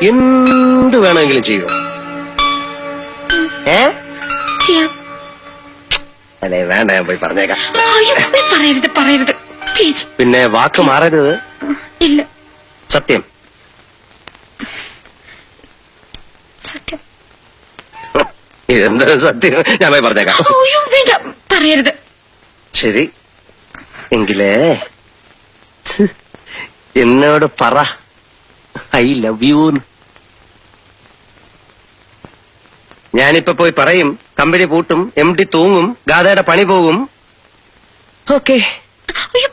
എന്ത് വേണമെങ്കിലും ചെയ്യോ? ചെയ്യാം. അല്ലേ വേണ്ട, ഞാൻ പോയി പറഞ്ഞേക്കാം. പറയരുത് പറയരുത് പ്ലീസ്. പിന്നെ വാക്ക് മാറരുത്. ഇല്ല. സത്യം. സത്യം. ഇതെന്താ സത്യം? ഞാൻ പോയി പറഞ്ഞേക്കാം. വേണ്ട പറയരുത്. ശരി എങ്കിലേ എന്നോട് പറ ഐ ലവ് യു. ഞാനിപ്പോ പോയി പറയും, കമ്പനി പൂട്ടും, MD തൂങ്ങും, ഗാഥയുടെ പണി പോകും. ഓക്കെ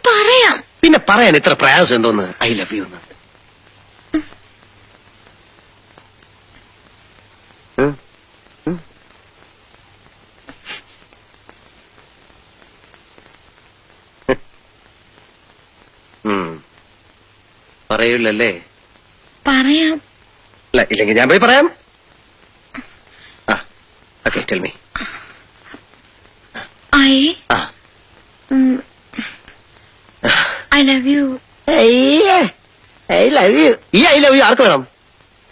പറയാം. പിന്നെ പറയാൻ ഇത്ര പ്രയാസം എന്തോന്ന്? ഐ ലവ് യു എന്ന്. പറയൂലല്ലേ? പറയാം. ഇല്ലെങ്കിൽ ഞാൻ പോയി പറയാം. Okay, tell me. I love you. I love you. ഈ ഐ ലവ് യു ആർക്ക് വേണം?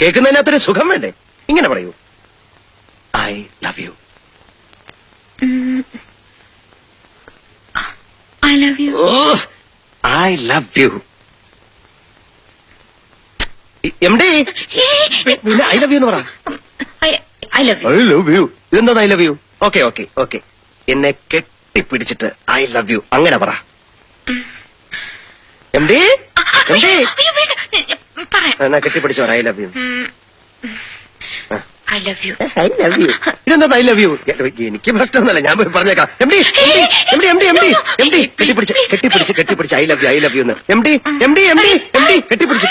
കേൾക്കുന്നതിനകത്തൊരു സുഖം വേണ്ടേ? ഇങ്ങനെ പറയൂ, I love you. I love you. I love you. MD പിന്നെ ഐ ലവ് യു എന്ന് പറ. I love you. I love you. ഇതെന്താ I love you? Okay okay okay. എന്നെ കെട്ടിപ്പിടിച്ചിട്ട് ഐ ലവ് യു അങ്ങനെ പറ. MD എന്നാ കെട്ടിപ്പിടിച്ചു പറ I love you. I love you. I love you. ഇതെന്താ ഐ ലവ് യു? എനിക്ക് പ്രശ്നമൊന്നുമല്ല, ഞാൻ പോയി പറഞ്ഞേക്കാം. MD കെട്ടിപ്പിടിച്ച് I love U I love you എന്ന്. MD കെട്ടിപ്പിടിച്ച്